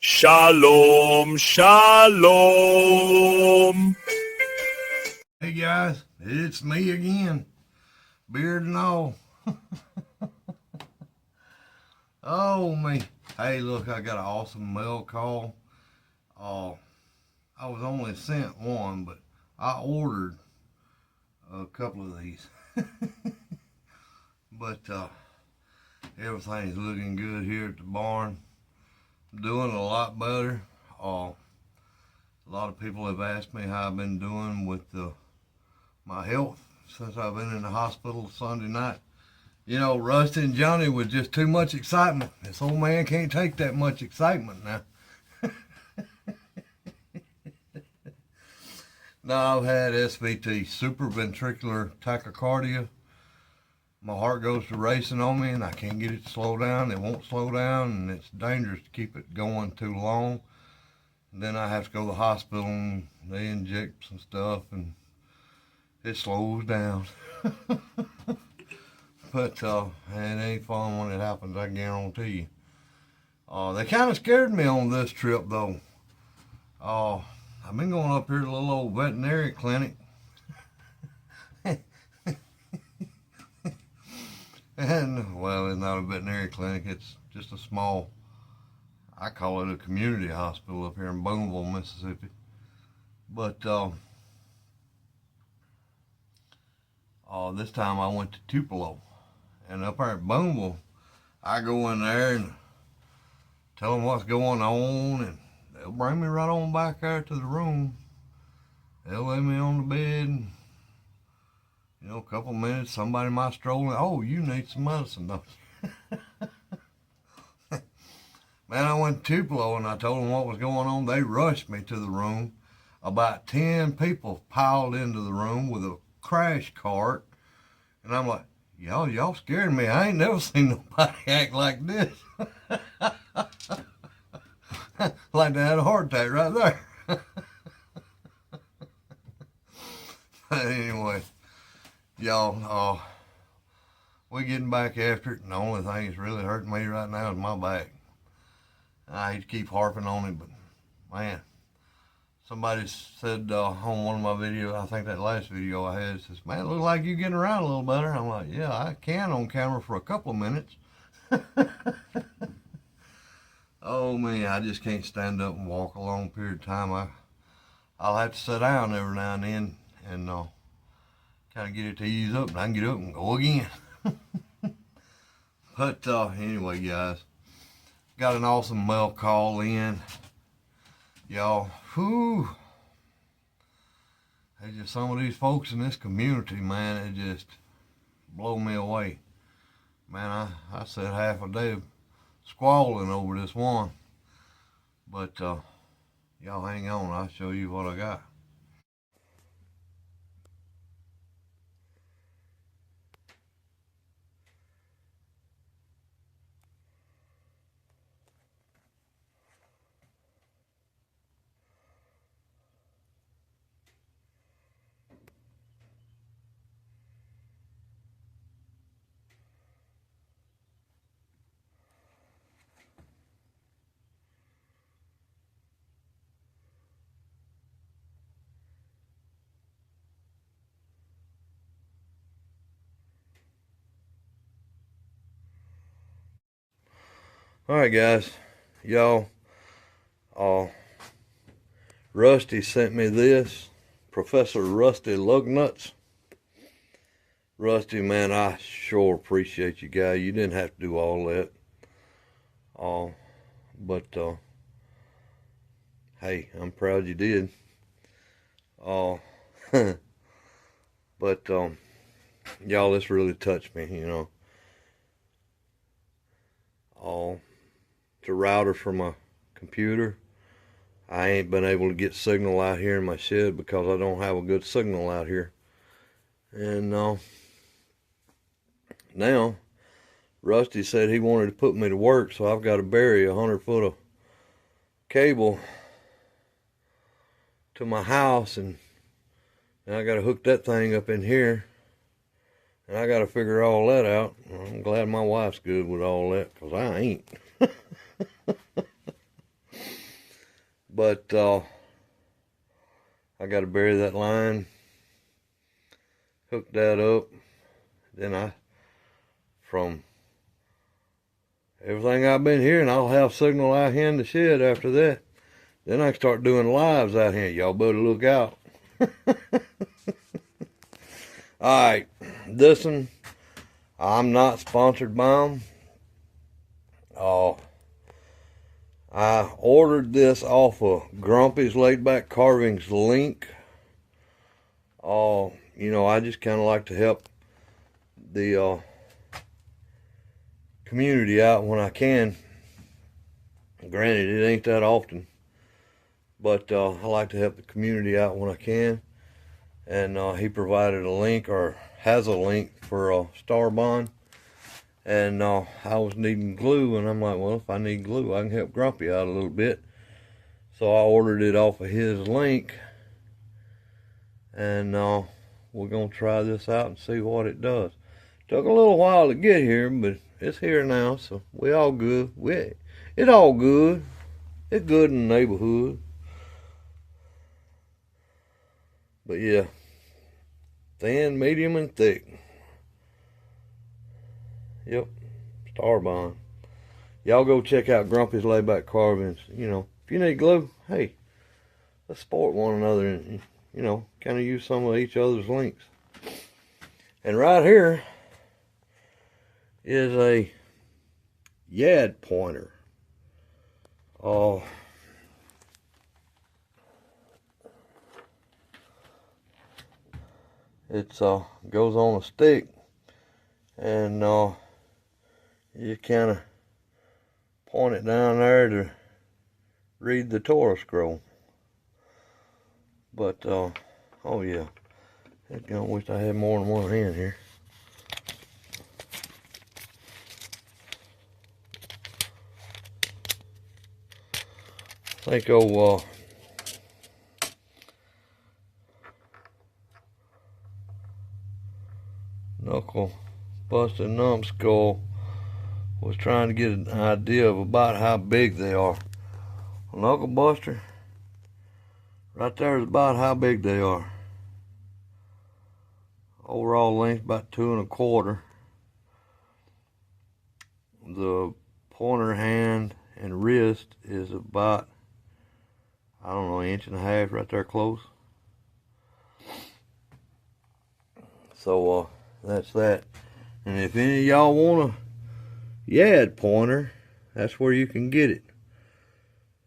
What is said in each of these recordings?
Shalom, shalom. Hey guys, it's me again, beard and all. Oh me. Hey look, I got an awesome mail call. I was only sent one, but I ordered a couple of these. But everything's looking good here at the barn. I'm doing a lot better. A lot of people have asked me how I've been doing with my health since I've been in the hospital Sunday night. You know, Rusty and Johnny was just too much excitement. This old man can't take that much excitement now. Now I've had SVT, supraventricular tachycardia. My heart goes to racing on me and I can't get it to slow down. It won't slow down and it's dangerous to keep it going too long. And then I have to go to the hospital and they inject some stuff and it slows down. But it ain't fun when it happens, I guarantee you. They kind of scared me on this trip though. I've been going up here to a little old veterinary clinic. And, well, it's not a veterinary clinic, it's just a small, I call it a community hospital up here in Boonville, Mississippi. But this time I went to Tupelo. And up there at Boonville, I go in there and tell them what's going on, and they'll bring me right on back there to the room. They'll lay me on the bed, and, you know, a couple minutes, somebody might stroll in. Oh, you need some medicine, don't you? Man, I went to Tupelo and I told them what was going on. They rushed me to the room. About 10 people piled into the room with a crash cart. And I'm like, y'all scared me. I ain't never seen nobody act like this. Like they had a heart attack right there. But anyway, y'all, we're getting back after it, and the only thing that's really hurting me right now is my back. I hate to keep harping on it, but man, somebody said on one of my videos, I think that last video I had, says, man, it looks like you're getting around a little better. I'm like, yeah, I can on camera for a couple of minutes. Oh man, I just can't stand up and walk a long period of time. I'll have to sit down every now and then and kind of get it to ease up, and I can get up and go again. But anyway, guys, got an awesome mail call in. Y'all, whew. There's just some of these folks in this community, man, it just blow me away. Man, I said half a day squalling over this one. But y'all hang on, I'll show you what I got. Alright guys, y'all, Rusty sent me this, Professor Rusty Lugnuts. Rusty, man, I sure appreciate you guys. You didn't have to do all that. But hey, I'm proud you did. But y'all, this really touched me, you know. It's a router for my computer. I ain't been able to get signal out here in my shed because I don't have a good signal out here. And now Rusty said he wanted to put me to work, so I've got to bury 100 foot of cable to my house, and I got to hook that thing up in here, and I got to figure all that out. I'm glad my wife's good with all that, because I ain't. But I got to bury that line, hook that up. Then from everything I've been hearing, I'll have signal out here in the shed after that. Then I can start doing lives out here. Y'all better look out. Alright, this one, I'm not sponsored by them. I ordered this off of Grumpy's Laid Back Carvings link. You know, I just kind of like to help the community out when I can. Granted, it ain't that often, but I like to help the community out when I can. And he provided a link, or has a link, for Starbond. And I was needing glue, and I'm like, well, if I need glue, I can help Grumpy out a little bit. So I ordered it off of his link, and we're going to try this out and see what it does. Took a little while to get here, but it's here now, so we all good. It all good. It's good in the neighborhood. But yeah, thin, medium, and thick. Yep, Starbond. Y'all go check out Grumpy's Laid Back Carvings. You know, if you need glue, hey, let's support one another and, you know, kind of use some of each other's links. And right here is a Yad pointer. It goes on a stick, and you kind of point it down there to read the Torah scroll. But oh yeah, I wish I had more than one hand here. I think Knuckle Buster Numbskull was trying to get an idea of about how big they are. Well, Knuckle Buster, right there is about how big they are. Overall length about 2 1/4. The pointer hand and wrist is about, I don't know, 1.5 inches, right there close. So that's that. And if any of y'all want a Yad pointer, that's where you can get it.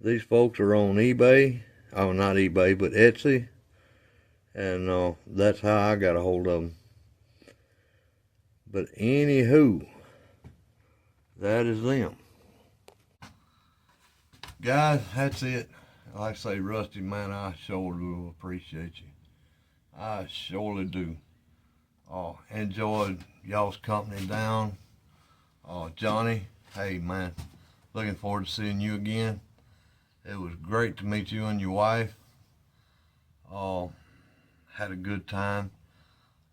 These folks are on eBay. Oh, not eBay, but Etsy. And that's how I got a hold of them. But anywho, that is them. Guys, that's it. Like I say, Rusty, man, I surely will appreciate you. I surely do. Enjoyed y'all's company down. Johnny, hey man, looking forward to seeing you again. It was great to meet you and your wife. Had a good time.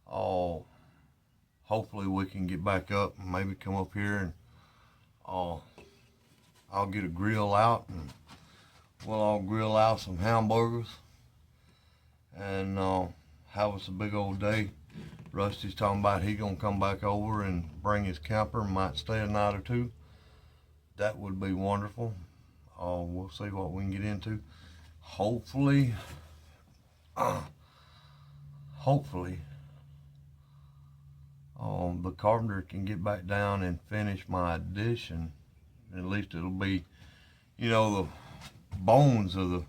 Hopefully we can get back up and maybe come up here, and I'll get a grill out and we'll all grill out some hamburgers and have us a big old day. Rusty's talking about he gonna come back over and bring his camper and might stay a night or two. That would be wonderful. We'll see what we can get into. Hopefully, the carpenter can get back down and finish my addition. At least it'll be, you know, the bones of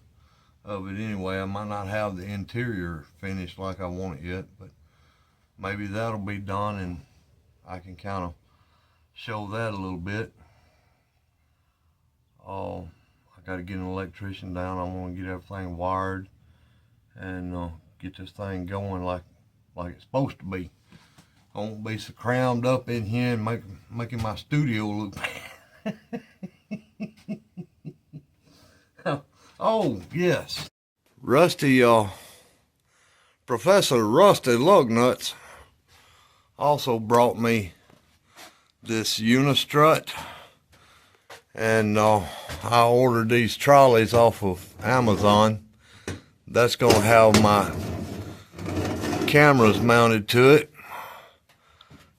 it anyway. I might not have the interior finished like I want it yet, but maybe that'll be done and I can kind of show that a little bit. I got to get an electrician down. I want to get everything wired and get this thing going like it's supposed to be. I won't be so crammed up in here and making my studio look bad. Oh, yes. Rusty, Professor Rusty Lugnuts also brought me this Unistrut. And I ordered these trolleys off of Amazon. That's gonna have my cameras mounted to it,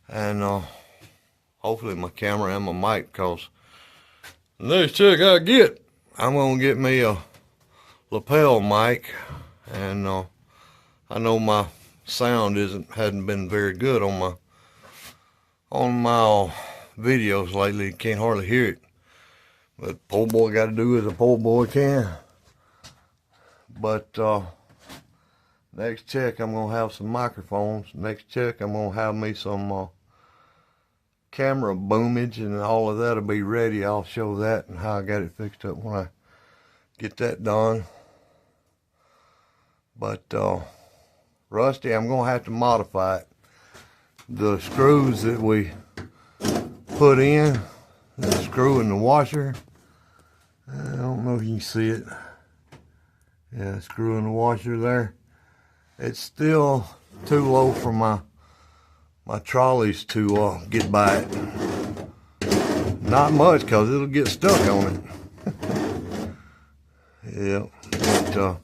and hopefully my camera and my mic, cause the next check I get, I'm gonna get me a lapel mic. And I know my sound hadn't been very good on my videos lately. Can't hardly hear it, but poor boy got to do as a poor boy can. But next check I'm gonna have some microphones. Next check I'm gonna have me some camera boomage, and all of that'll be ready. I'll show that and how I got it fixed up when I get that done. But Rusty, I'm gonna have to modify it. The screws that we put in, the screw in the washer, I don't know if you can see it. Yeah, screw in the washer there. It's still too low for my trolleys to get by it. Not much, because it'll get stuck on it. Yeah, but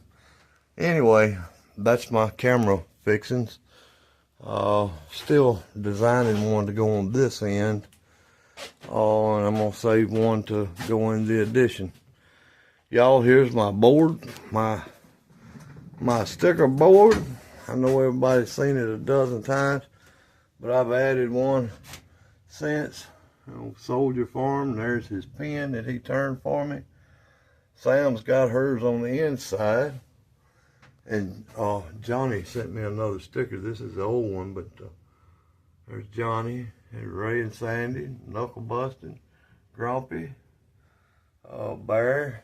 anyway, that's my camera fixings. Still designing one to go on this end. And I'm gonna save one to go in the addition. Y'all, here's my board, my sticker board. I know everybody's seen it a dozen times, but I've added one since. Soldier Farm, there's his pen that he turned for me. Sam's got hers on the inside. And Johnny sent me another sticker. This is the old one, but there's Johnny and Ray and Sandy, Knuckle Busting, Grumpy, Bear,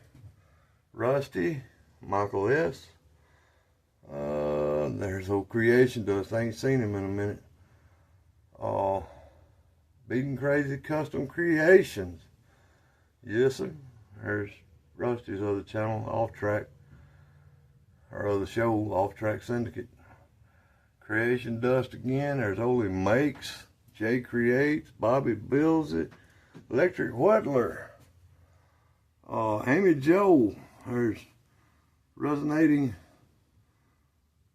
Rusty, Michael S. There's old Creation Dust. I ain't seen him in a minute. Beating Crazy Custom Creations. Yes, sir. There's Rusty's other channel, Off Track. Our other show, Off Track Syndicate. Creation Dust again. There's Ole Makes, Jay Creates, Bobby Builds It, Electric Whittler, Amy Joe. There's Resonating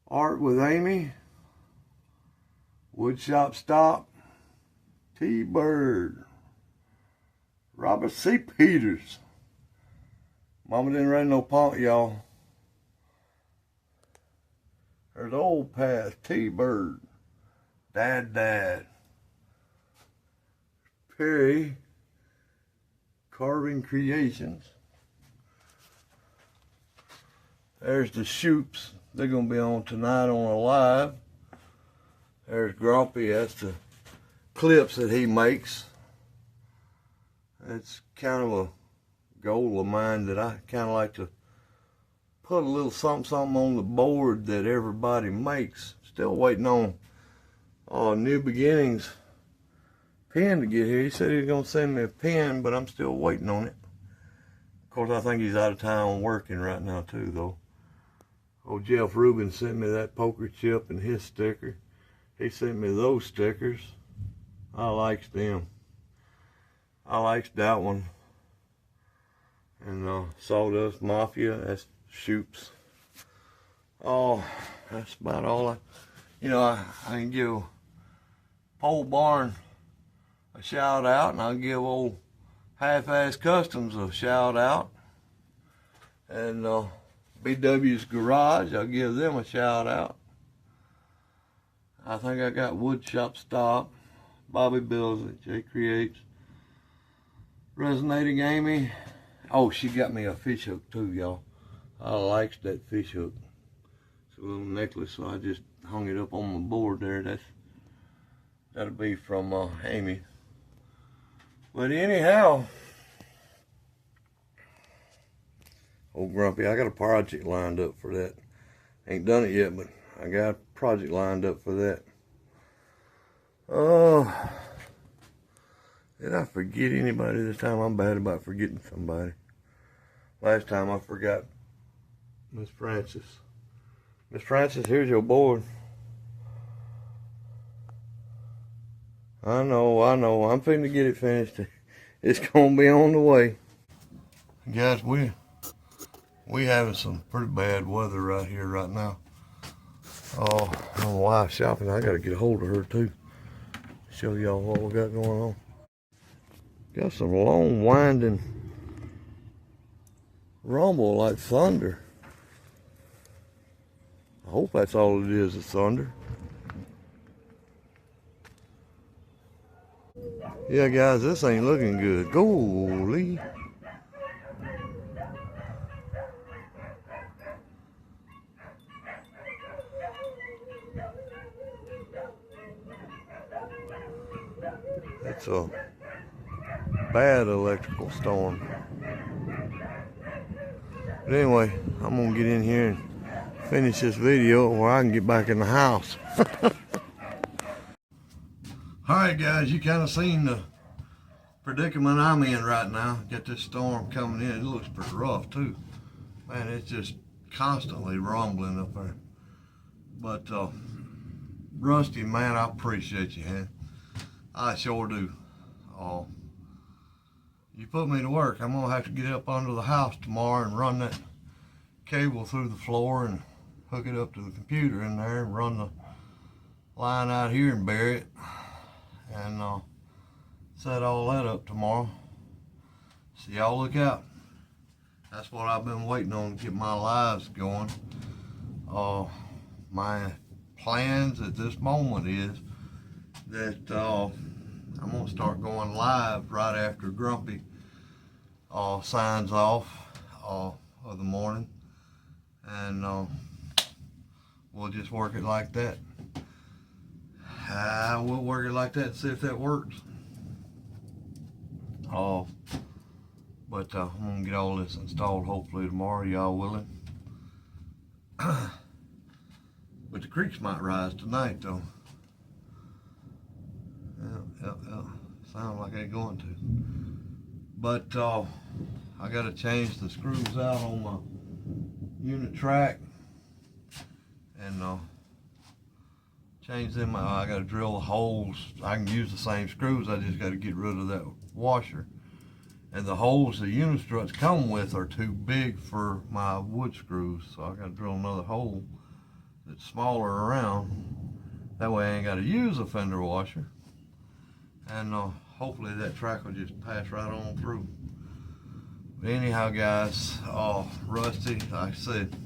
Art with Amy, Woodshop Stop, T-Bird, Robert C. Peters. Mama didn't run no punk, y'all. There's Old Path, T-Bird, Dad, Perry, Carving Creations. There's the Shoops. They're going to be on tonight on a live. There's Grumpy. That's the clips that he makes. That's kind of a goal of mine that I kind of like to put a little something on the board that everybody makes. Still waiting on New Beginnings pen to get here. He said he was going to send me a pen, but I'm still waiting on it. Of course, I think he's out of town working right now too, though. Old Jeff Rubin sent me that poker chip and his sticker. He sent me those stickers. I likes them. I likes that one. And Sawdust Mafia, that's Shoops. That's about all I can give Pole Barn a shout out, and I'll give old Half-Ass Customs a shout out. And BW's Garage, I'll give them a shout out. I think I got Woodshop Stop, Bobby Builds It, Jay Creates, Resonating Amy. Oh, she got me a fish hook too, y'all. I likes that fish hook. It's a little necklace, so I just hung it up on my board there. That'll be from Amy. But anyhow, old Grumpy, I got a project lined up for that. Ain't done it yet, but I got a project lined up for that. Did I forget anybody this time? I'm bad about forgetting somebody. Last time I forgot Miss Francis. Miss Francis, here's your board. I know. I'm finna get it finished. It's gonna be on the way. Guys, we having some pretty bad weather right here right now. Oh, my wife's shopping. I gotta get a hold of her too. Show y'all what we got going on. Got some long winding rumble like thunder. I hope that's all it is thunder. Yeah, guys, this ain't looking good. Golly. It's a bad electrical storm. But anyway, I'm gonna get in here and finish this video where I can get back in the house. Alright guys, you kind of seen the predicament I'm in right now. Got this storm coming in. It looks pretty rough too. Man, it's just constantly rumbling up there. But Rusty, man, I appreciate you, man. I sure do. You put me to work. I'm gonna have to get up under the house tomorrow and run that cable through the floor and hook it up to the computer in there and run the line out here and bury it and set all that up tomorrow. So y'all look out. That's what I've been waiting on to get my lives going. My plans at this moment is that I'm gonna start going live right after Grumpy signs off of the morning, and we'll just work it like that. We'll work it like that and see if that works. But I'm gonna get all this installed hopefully tomorrow, y'all willing. But the creeks might rise tonight though. Yeah. Sounds like they're going to. But I gotta change the screws out on my unit track and change them. I gotta drill the holes. I can use the same screws. I just gotta get rid of that washer. And the holes the unit struts come with are too big for my wood screws, so I gotta drill another hole that's smaller around. That way I ain't gotta use a fender washer. And hopefully that track will just pass right on through. But anyhow, guys, Rusty, like I said,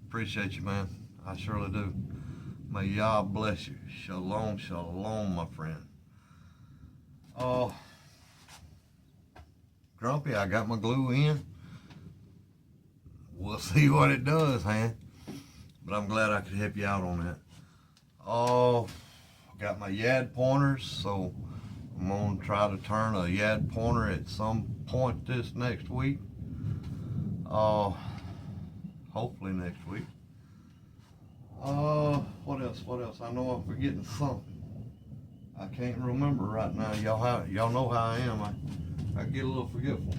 appreciate you, man. I surely do. May Yah bless you. Shalom, shalom, my friend. Grumpy, I got my glue in. We'll see what it does, man. But I'm glad I could help you out on that. Got my yad pointers, so I'm gonna try to turn a yad pointer at some point this next week. Hopefully next week. What else? I know I'm forgetting something. I can't remember right now. Y'all know how I am. I get a little forgetful.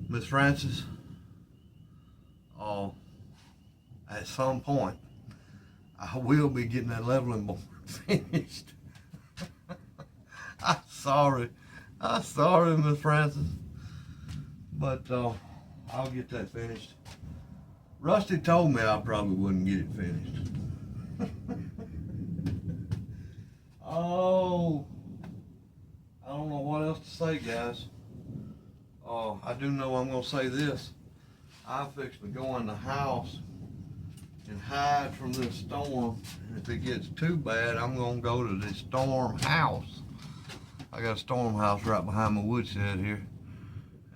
Miss Francis, at some point, I will be getting that leveling board finished. I'm sorry, Miss Francis, but I'll get that finished. Rusty told me I probably wouldn't get it finished. I don't know what else to say, guys. I do know I'm gonna say this. I'm fixing to go in the house and hide from this storm. And if it gets too bad, I'm gonna go to the storm house. I got a storm house right behind my woodshed here,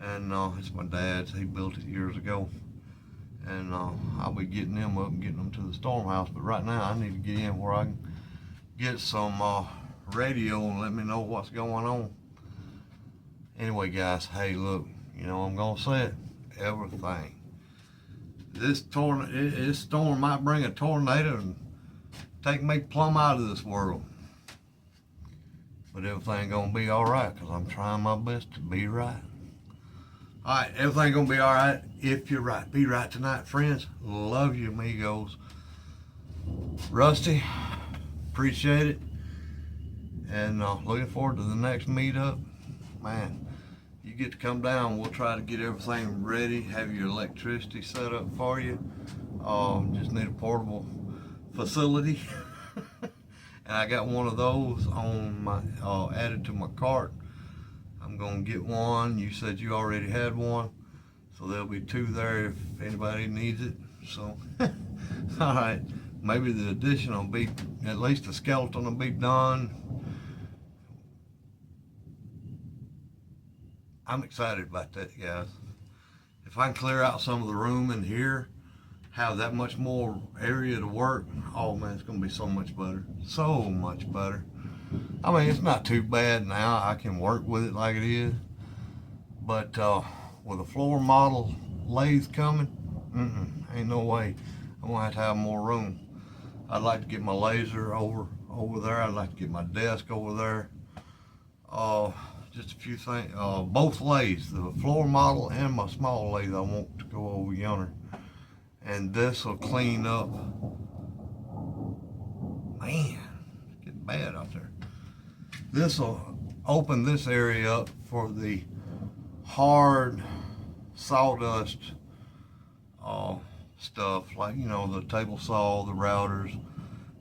and it's my dad's. He built it years ago, and I'll be getting them up and getting them to the storm house. But right now, I need to get in where I can get some radio and let me know what's going on. Anyway, guys, hey, look, I'm gonna say it. Everything. This storm might bring a tornado and take me plumb out of this world. But everything gonna be all right, because I'm trying my best to be right. All right, everything gonna be all right if you're right. Be right tonight, friends. Love you, amigos. Rusty, appreciate it. And looking forward to the next meetup. Man, you get to come down, we'll try to get everything ready, have your electricity set up for you. Just need a portable facility. And I got one of those on my added to my cart. I'm gonna get one. You said you already had one, so there'll be two there if anybody needs it. So all right, maybe the addition will be, at least the skeleton will be done. I'm excited about that, guys. If I can clear out some of the room in here, have that much more area to work, oh man, it's gonna be so much better. So much better. I mean, it's not too bad now. I can work with it like it is. But with a floor model lathe coming, ain't no way. I'm gonna have to have more room. I'd like to get my laser over there. I'd like to get my desk over there. Just a few things. Both lathes, the floor model and my small lathe, I want to go over yonder. And this will clean up. Man, it's getting bad out there. This will open this area up for the hard sawdust stuff, like, you know, the table saw, the routers,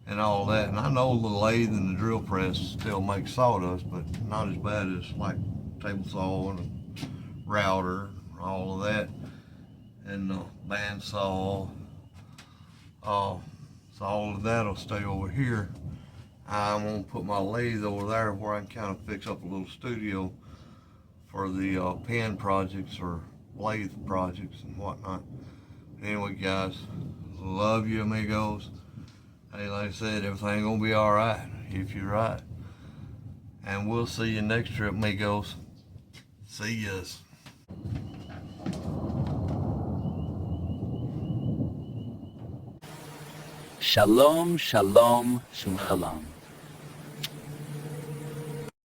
and all that. And I know the lathe and the drill press still make sawdust, but not as bad as like table saw and a router, all of that, and the band saw. So all of that'll stay over here. I'm gonna put my lathe over there where I can kind of fix up a little studio for the pen projects or lathe projects and whatnot. Anyway, guys, love you, amigos. Hey, like I said, everything gonna be all right if you're right. And we'll see you next trip, amigos. See yas. Shalom, shalom, shalom.